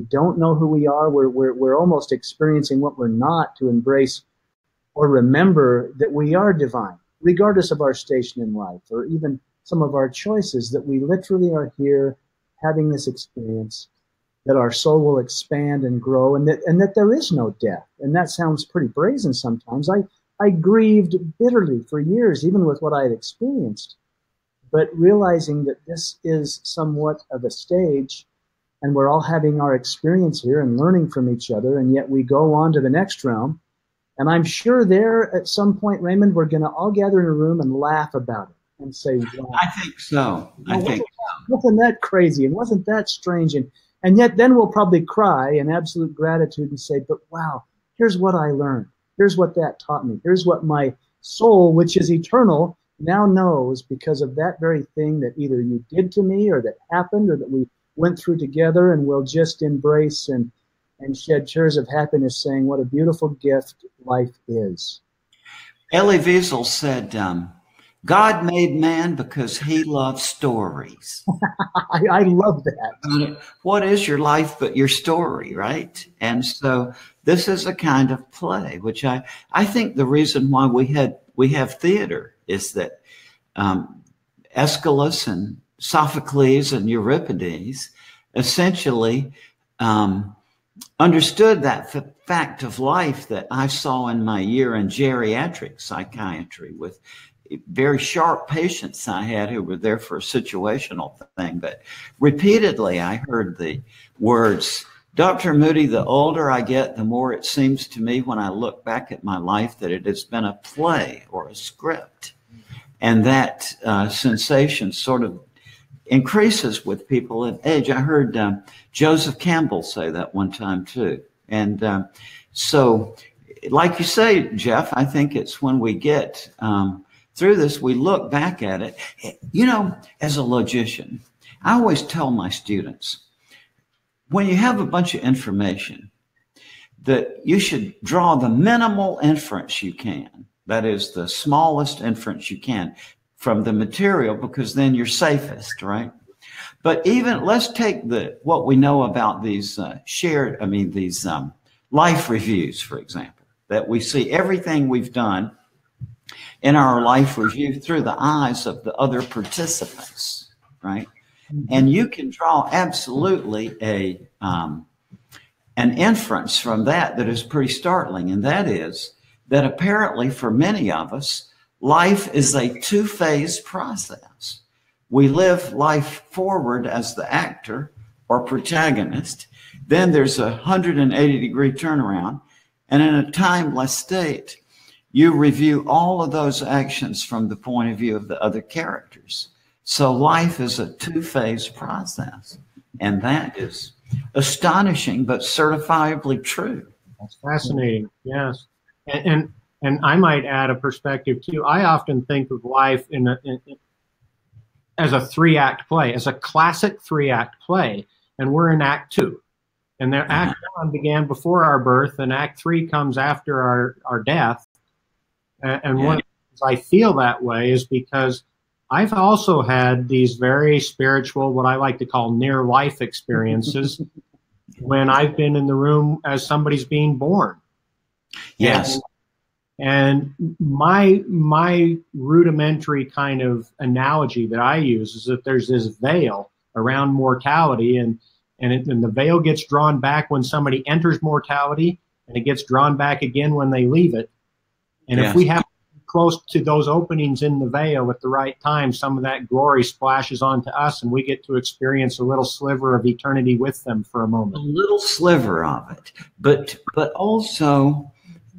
don't know who we are. We're almost experiencing what we're not to embrace or remember that we are divine, regardless of our station in life or even some of our choices, that we literally are here having this experience, that our soul will expand and grow, and that there is no death. And that sounds pretty brazen sometimes. I grieved bitterly for years, even with what I had experienced, but realizing that this is somewhat of a stage and we're all having our experience here and learning from each other, and yet we go on to the next realm. And I'm sure there at some point, Raymond, we're going to all gather in a room and laugh about it and say, wow. I think so. I think wasn't that crazy? And wasn't that strange? And yet then we'll probably cry in absolute gratitude and say, but wow, here's what I learned. Here's what that taught me. Here's what my soul, which is eternal, now knows because of that very thing that either you did to me or that happened or that we went through together, and we'll just embrace and shed tears of happiness saying what a beautiful gift life is. Elie Wiesel said, God made man because he loves stories. I love that. What is your life but your story, right? And so this is a kind of play, which I think the reason why we have theater is that Aeschylus and Sophocles and Euripides essentially understood that fact of life that I saw in my year in geriatric psychiatry with very sharp patients I had who were there for a situational thing. But repeatedly I heard the words, Dr. Moody, the older I get, the more it seems to me when I look back at my life that it has been a play or a script. And that sensation sort of increases with people in age. I heard Joseph Campbell say that one time too. And so like you say, Jeff, I think it's when we get through this, we look back at it. You know, as a logician, I always tell my students, when you have a bunch of information, that you should draw the minimal inference you can. That is the smallest inference you can from the material, because then you're safest, right? But even let's take what we know about these these life reviews, for example, that we see everything we've done in our life review through the eyes of the other participants, right? And you can draw absolutely an inference from that is pretty startling, and that is that apparently for many of us, life is a two-phase process. We live life forward as the actor or protagonist. Then there's a 180-degree turnaround, and in a timeless state, you review all of those actions from the point of view of the other characters. So life is a two-phase process, and that is astonishing but certifiably true. That's fascinating. Yes, and I might add a perspective too. I often think of life as a three-act play, as a classic three-act play, and we're in Act 2. And the Act 1 began before our birth, and Act 3 comes after our death. And one of the reasons I feel that way is because I've also had these very spiritual, what I like to call near-life experiences when I've been in the room as somebody's being born. Yes. And my rudimentary kind of analogy that I use is that there's this veil around mortality, and the veil gets drawn back when somebody enters mortality, and it gets drawn back again when they leave it. And if we have close to those openings in the veil at the right time, some of that glory splashes onto us, and we get to experience a little sliver of eternity with them for a moment. A little sliver of it. But also,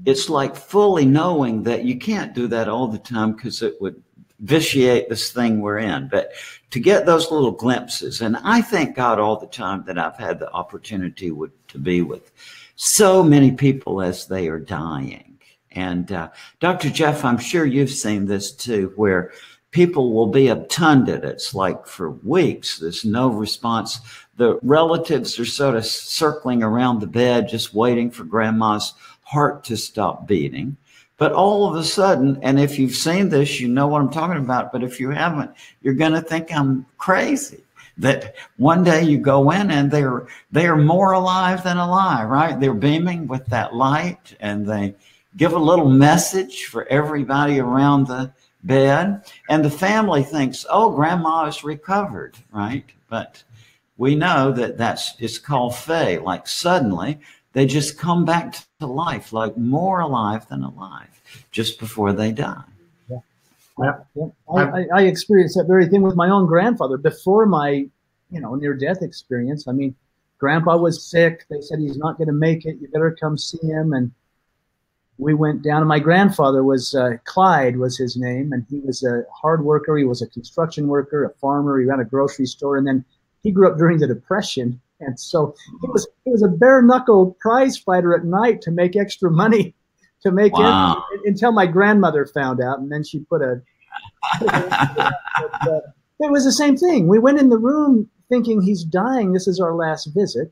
it's like fully knowing that you can't do that all the time because it would vitiate this thing we're in. But to get those little glimpses, and I thank God all the time that I've had the opportunity to be with so many people as they are dying. And Dr. Jeff, I'm sure you've seen this too, where people will be obtunded. It's like for weeks, there's no response. The relatives are sort of circling around the bed, just waiting for grandma's heart to stop beating. But all of a sudden, and if you've seen this, you know what I'm talking about. But if you haven't, you're going to think I'm crazy. That one day you go in and they are more alive than alive, right? They're beaming with that light, and they give a little message for everybody around the bed. And the family thinks, oh, grandma is recovered, right? But we know that it's called Fae. Like suddenly they just come back to life, like more alive than alive, just before they die. I experienced that very thing with my own grandfather before my, near-death experience. I mean, Grandpa was sick. They said he's not going to make it. You better come see him. And we went down. My grandfather was Clyde was his name, and he was a hard worker. He was a construction worker, a farmer. He ran a grocery store, and then he grew up during the Depression, and so he was a bare knuckle prize fighter at night to make extra money, to make it until my grandmother found out, and then she put a. It was the same thing. We went in the room thinking he's dying. This is our last visit.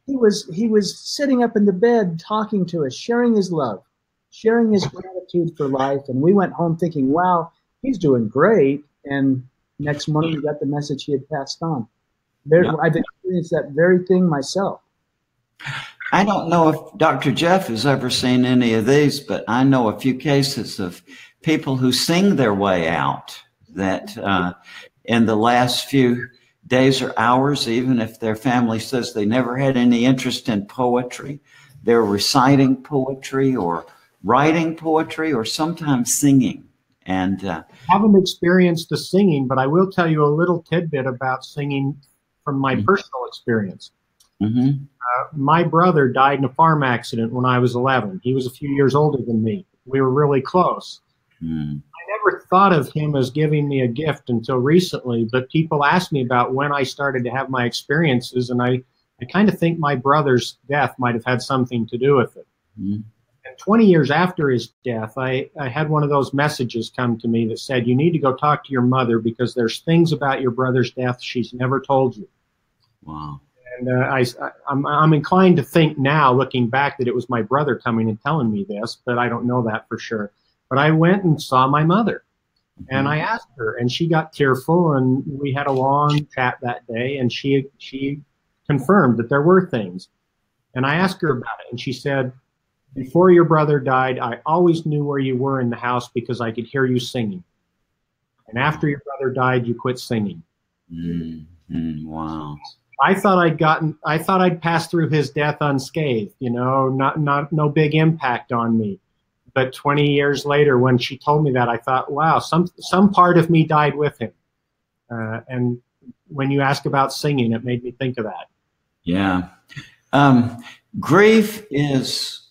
He was sitting up in the bed talking to us, sharing his love, sharing his gratitude for life. And we went home thinking, wow, he's doing great. And next morning we got the message he had passed on. I've experienced that very thing myself. I don't know if Dr. Jeff has ever seen any of these, but I know a few cases of people who sing their way out, that in the last few days or hours, even if their family says they never had any interest in poetry, they're reciting poetry or writing poetry or sometimes singing. And I haven't experienced the singing, but I will tell you a little tidbit about singing from my personal experience. My brother died in a farm accident when I was 11. He was a few years older than me. We were really close. I never thought of him as giving me a gift until recently, but people asked me about when I started to have my experiences, and I kind of think my brother's death might have had something to do with it. And 20 years after his death, I had one of those messages come to me that said, you need to go talk to your mother because there's things about your brother's death she's never told you. Wow. And I'm inclined to think now, looking back, that it was my brother coming and telling me this, but I don't know that for sure. But I went and saw my mother, and I asked her, and she got tearful, and we had a long chat that day, and she confirmed that there were things. And I asked her about it, and she said, before your brother died, I always knew where you were in the house because I could hear you singing. And after your brother died, you quit singing. Wow. I thought I'd passed through his death unscathed, you know, no big impact on me. But 20 years later, when she told me that, I thought, wow, some part of me died with him. And when you ask about singing, it made me think of that. Yeah. Grief is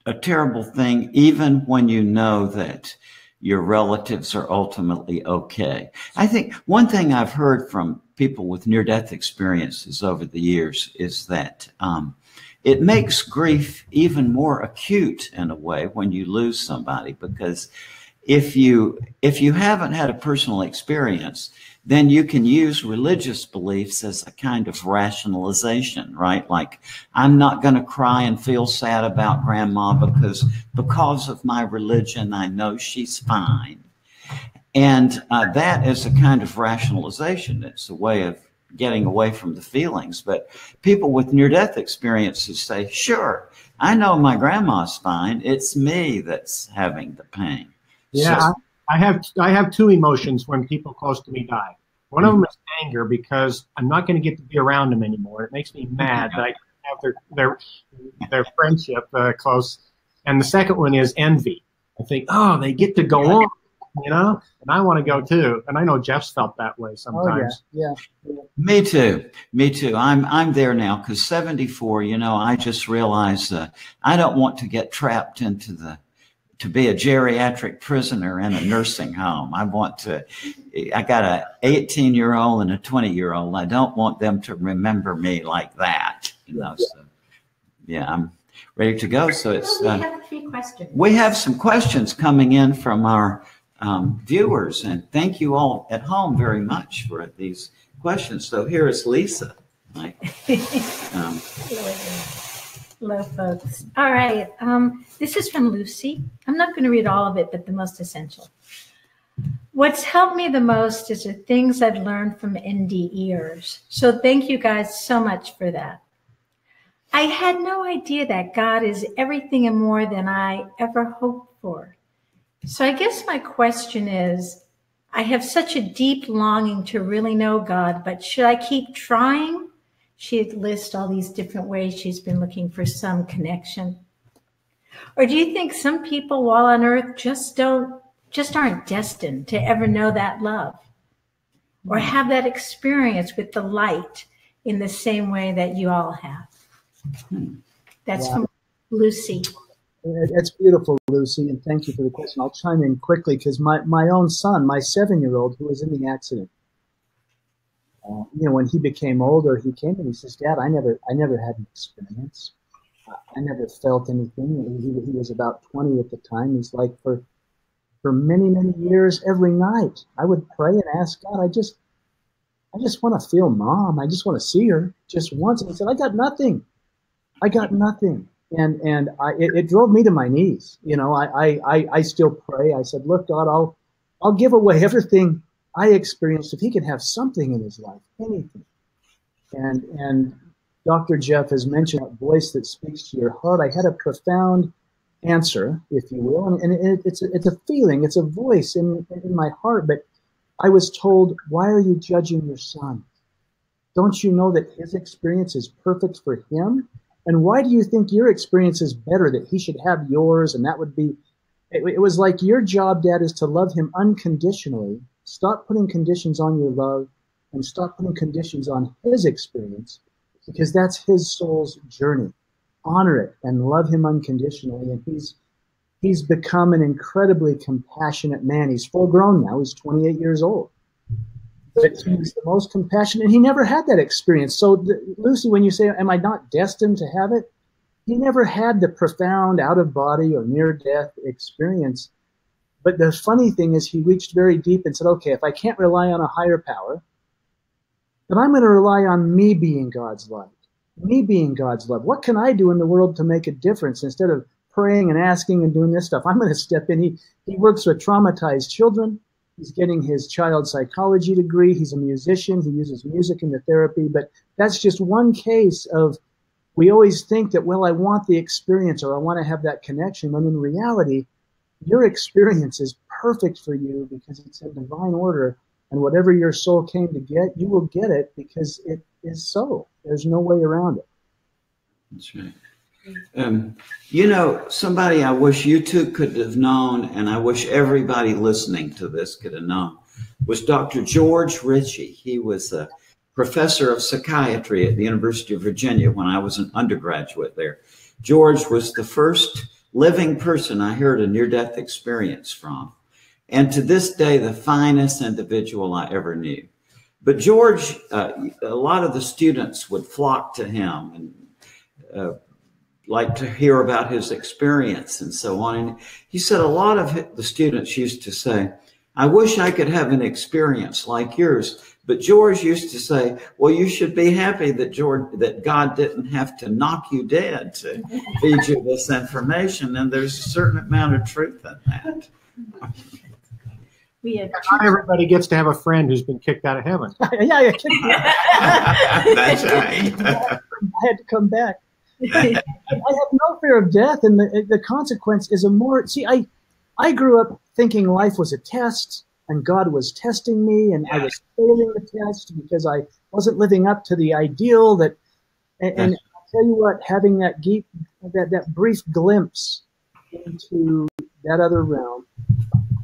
a terrible thing, even when you know that your relatives are ultimately okay. I think one thing I've heard from people with near-death experiences over the years is that it makes grief even more acute in a way when you lose somebody, because if you haven't had a personal experience, then you can use religious beliefs as a kind of rationalization, right? Like, I'm not going to cry and feel sad about grandma because of my religion, I know she's fine. And that is a kind of rationalization. It's a way of getting away from the feelings. But people with near-death experiences say, sure, I know my grandma's fine. It's me that's having the pain. Yeah, so, I have two emotions when people close to me die. One of them is anger because I'm not going to get to be around them anymore. It makes me mad that I have their friendship close. And the second one is envy. I think, oh, they get to go on, you know, and I want to go too. And I know Jeff's felt that way sometimes. Oh, yeah. Me too. I'm there now because 74, you know, I just realized I don't want to get trapped into to be a geriatric prisoner in a nursing home. I got a 18-year-old and a 20-year-old. I don't want them to remember me like that, you know. So yeah, I'm ready to go. So it's we have 3 questions. We have some questions coming in from our viewers, and thank you all at home very much for these questions. So here is Lisa. Hello, folks. All right. This is from Lucy. I'm not going to read all of it, but the most essential. What's helped me the most is the things I've learned from NDEers. So thank you guys so much for that. I had no idea that God is everything and more than I ever hoped for. So I guess my question is, I have such a deep longing to really know God, but should I keep trying? She'd list all these different ways she's been looking for some connection. Or do you think some people while on earth just aren't destined to ever know that love or have that experience with the light in the same way that you all have? That's from Lucy. It's beautiful, Lucy, and thank you for the question. I'll chime in quickly because my own son, my 7-year-old, who was in the accident, when he became older, he came and he says, "Dad, I never had an experience. I never felt anything." He was about 20 at the time. He's like, for many, many years, every night, I would pray and ask God, I just want to feel Mom. I just want to see her just once. And he said, I got nothing. And it drove me to my knees. I still pray. I said, look, God, I'll give away everything I experienced if he could have something in his life, anything. And Dr. Jeff has mentioned that voice that speaks to your heart. I had a profound answer, if you will, and it's a feeling, it's a voice in my heart. But I was told, why are you judging your son? Don't you know that his experience is perfect for him? And why do you think your experience is better, that he should have yours? And that would be, it was like, your job, Dad, is to love him unconditionally. Stop putting conditions on your love and stop putting conditions on his experience, because that's his soul's journey. Honor it and love him unconditionally. And he's become an incredibly compassionate man. He's full grown now. He's 28 years old. But he's the most compassionate, and he never had that experience. So, Lucy, when you say, am I not destined to have it? He never had the profound out-of-body or near-death experience. But the funny thing is, he reached very deep and said, okay, if I can't rely on a higher power, then I'm going to rely on me being God's light, me being God's love. What can I do in the world to make a difference? Instead of praying and asking and doing this stuff, I'm going to step in. He works with traumatized children. He's getting his child psychology degree. He's a musician. He uses music in the therapy. But that's just one case of, we always think that, well, I want the experience or I want to have that connection, when in reality, your experience is perfect for you because it's in divine order. And whatever your soul came to get, you will get it because it is so. There's no way around it. That's right. Somebody I wish you two could have known, and I wish everybody listening to this could have known, was Dr. George Ritchie. He was a professor of psychiatry at the University of Virginia when I was an undergraduate there. George was the first living person I heard a near-death experience from, and to this day, the finest individual I ever knew. But George, a lot of the students would flock to him and like to hear about his experience and so on. And he said a lot of the students used to say, I wish I could have an experience like yours. But George used to say, well, you should be happy that God didn't have to knock you dead to feed you this information. And there's a certain amount of truth in that. Not everybody gets to have a friend who's been kicked out of heaven. Yeah. That's right. I had to come back. I have no fear of death, and the consequence is I grew up thinking life was a test, and God was testing me, and I was failing the test because I wasn't living up to the ideal that. And I'll tell you what, having that brief glimpse into that other realm,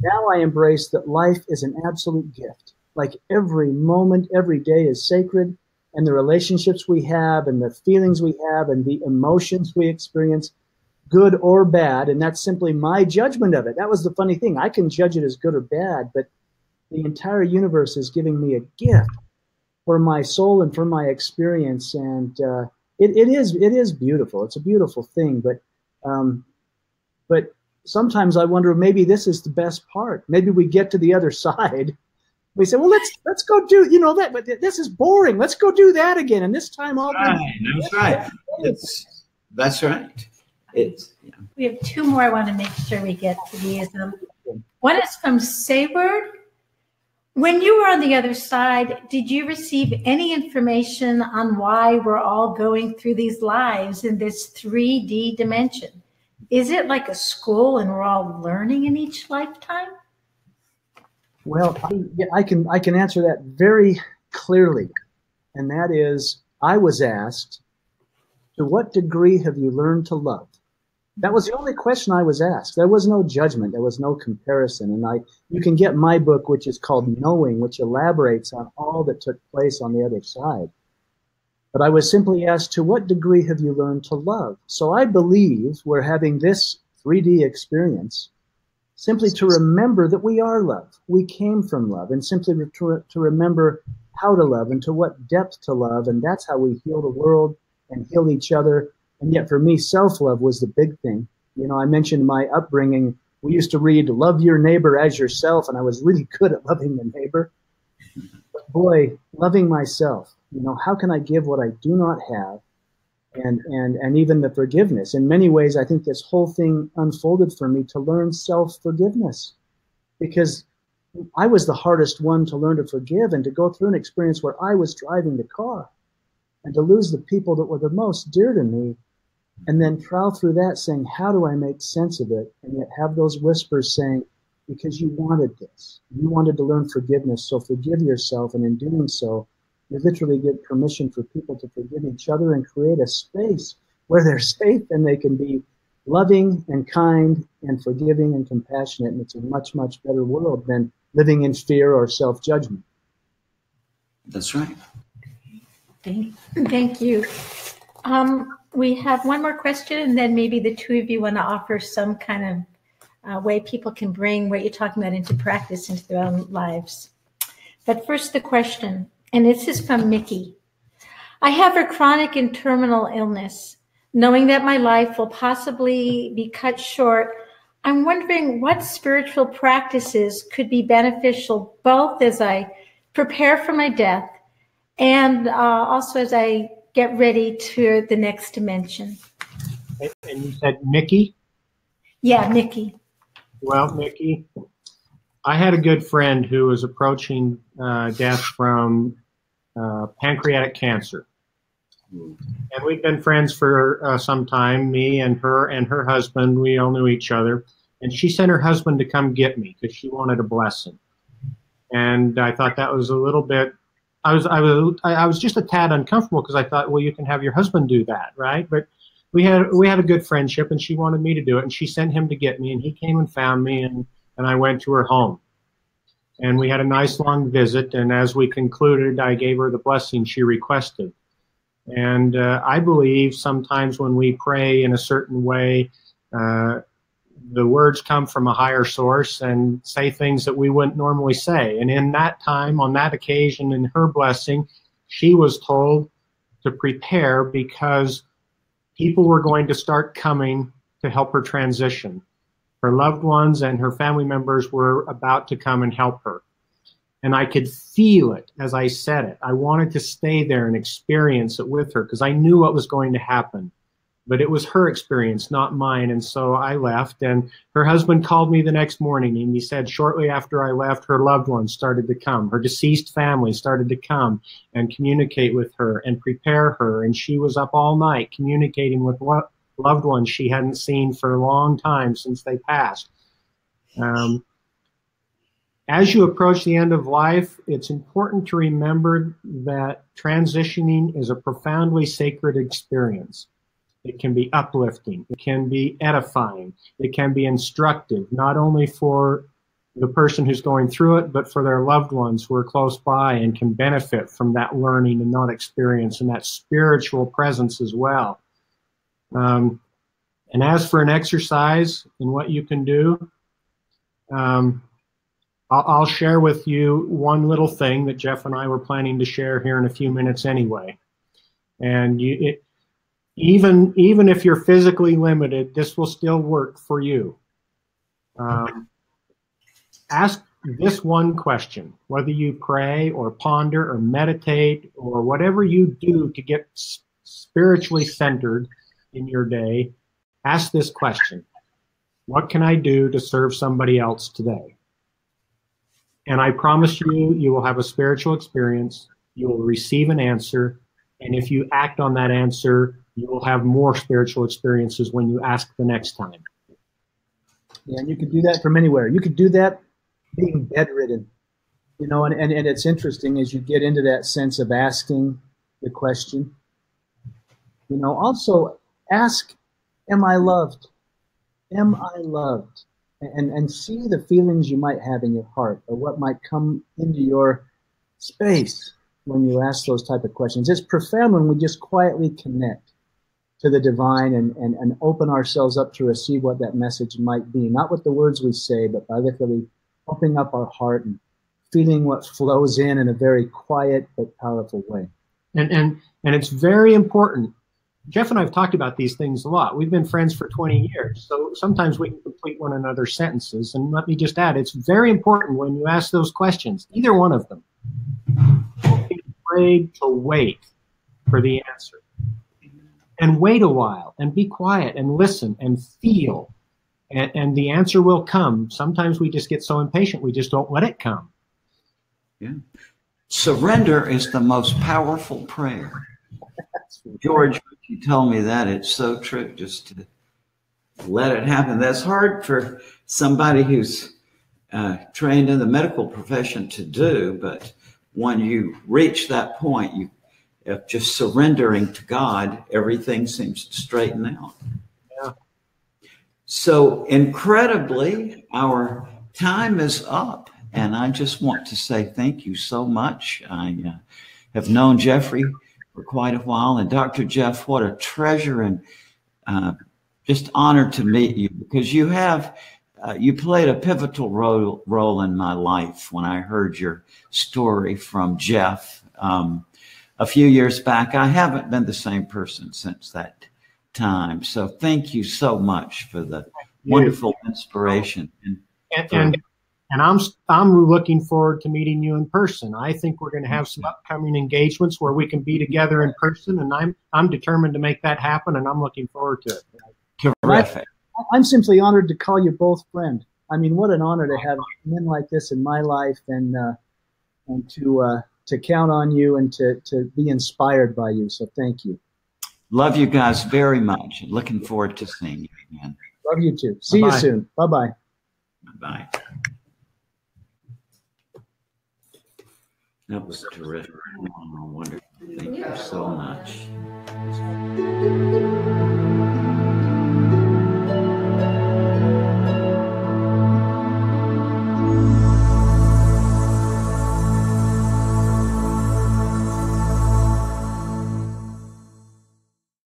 now I embrace that life is an absolute gift. Like every moment, every day is sacred. And the relationships we have and the feelings we have and the emotions we experience, good or bad, and that's simply my judgment of it. That was the funny thing. I can judge it as good or bad, but the entire universe is giving me a gift for my soul and for my experience. And it is beautiful. It's a beautiful thing. But sometimes I wonder, maybe this is the best part. Maybe we get to the other side. We say, well, let's go do, that, but this is boring. Let's go do that again. And this time I'll That's right. That's right. We have two more. I want to make sure we get to these. One is from Sayward. When you were on the other side, did you receive any information on why we're all going through these lives in this 3D dimension? Is it like a school and we're all learning in each lifetime? Well, I can answer that very clearly, and that is, I was asked, to what degree have you learned to love? That was the only question I was asked. There was no judgment. There was no comparison. And you can get my book, which is called Knowing, which elaborates on all that took place on the other side. But I was simply asked, to what degree have you learned to love? So I believe we're having this 3D experience, simply to remember that we are love. We came from love, and simply to remember how to love and to what depth to love. And that's how we heal the world and heal each other. And yet for me, self-love was the big thing. You know, I mentioned my upbringing. We used to read, love your neighbor as yourself. And I was really good at loving the neighbor. But boy, loving myself, you know, how can I give what I do not have? And even the forgiveness. In many ways, I think this whole thing unfolded for me to learn self-forgiveness, because I was the hardest one to learn to forgive, and to go through an experience where I was driving the car and to lose the people that were the most dear to me, and then trowel through that saying, how do I make sense of it? And yet have those whispers saying, because you wanted this. You wanted to learn forgiveness, so forgive yourself. And in doing so, you literally give permission for people to forgive each other and create a space where they're safe and they can be loving and kind and forgiving and compassionate. And it's a much, much better world than living in fear or self-judgment. That's right. Thank you. We have one more question, and then maybe the two of you want to offer some kind of way people can bring what you're talking about into practice, into their own lives. But first, the question. And this is from Mickey. I have a chronic and terminal illness. Knowing that my life will possibly be cut short, I'm wondering what spiritual practices could be beneficial both as I prepare for my death and also as I get ready to the next dimension. And you said Mickey? Yeah, Mickey. Well, Mickey, I had a good friend who was approaching death from pancreatic cancer. And we'd been friends for some time, me and her husband. We all knew each other. And she sent her husband to come get me because she wanted a blessing. And I thought that was a little bit, I was just a tad uncomfortable, because I thought, well, you can have your husband do that, right? But we had a good friendship, and she wanted me to do it. And she sent him to get me, and he came and found me, and I went to her home. And we had a nice long visit, and as we concluded, I gave her the blessing she requested. And I believe sometimes when we pray in a certain way, the words come from a higher source and say things that we wouldn't normally say. And in that time, on that occasion, in her blessing, she was told to prepare because people were going to start coming to help her transition. Her loved ones and her family members were about to come and help her. And I could feel it as I said it. I wanted to stay there and experience it with her because I knew what was going to happen. But it was her experience, not mine. And so I left, and her husband called me the next morning, and he said shortly after I left, her loved ones started to come. Her deceased family started to come and communicate with her and prepare her. And she was up all night communicating with loved ones she hadn't seen for a long time since they passed. As you approach the end of life, it's important to remember that transitioning is a profoundly sacred experience. It can be uplifting, it can be edifying, it can be instructive, not only for the person who's going through it, but for their loved ones who are close by and can benefit from that learning and that experience and that spiritual presence as well. And as for an exercise and what you can do, I'll share with you one little thing that Jeff and I were planning to share here in a few minutes anyway. And even if you're physically limited, this will still work for you. Ask this one question, whether you pray or ponder or meditate or whatever you do to get spiritually centered in your day. Ask this question: what can I do to serve somebody else today? And I promise you, you will have a spiritual experience. You will receive an answer. And if you act on that answer, you will have more spiritual experiences when you ask the next time. Yeah, and you could do that from anywhere. You could do that being bedridden. You know, and it's interesting as you get into that sense of asking the question. You know, also ask, am I loved? Am I loved? And see the feelings you might have in your heart or what might come into your space when you ask those type of questions. It's profound when we just quietly connect. to the divine and open ourselves up to receive what that message might be. Not with the words we say, but by literally opening up our heart and feeling what flows in a very quiet but powerful way. And it's very important. Jeff and I have talked about these things a lot. We've been friends for 20 years, so sometimes we can complete one another's sentences. And let me just add, it's very important when you ask those questions, either one of them, don't be afraid to wait for the answer. And wait a while, and be quiet, and listen, and feel. And the answer will come. Sometimes we just get so impatient, we just don't let it come. Yeah. Surrender is the most powerful prayer. George, you told me that. It's so true, just to let it happen. That's hard for somebody who's trained in the medical profession to do, but when you reach that point, of just surrendering to God, everything seems to straighten out. Yeah. So incredibly, our time is up, and I just want to say thank you so much. I have known Jeffrey for quite a while, and Dr. Jeff, what a treasure, and just honored to meet you, because you have you played a pivotal role in my life when I heard your story from Jeff a few years back. I haven't been the same person since that time. So thank you so much for the wonderful inspiration. And I'm looking forward to meeting you in person. I think we're going to have some upcoming engagements where we can be together in person, and I'm determined to make that happen, and I'm looking forward to it. Terrific. I'm simply honored to call you both friend. I mean, what an honor to have men like this in my life, and to count on you and to be inspired by you. So thank you. Love you guys very much. Looking forward to seeing you again. Love you too. See you soon. Bye-bye. Bye. That was terrific. Oh, wonderful. Thank you so much.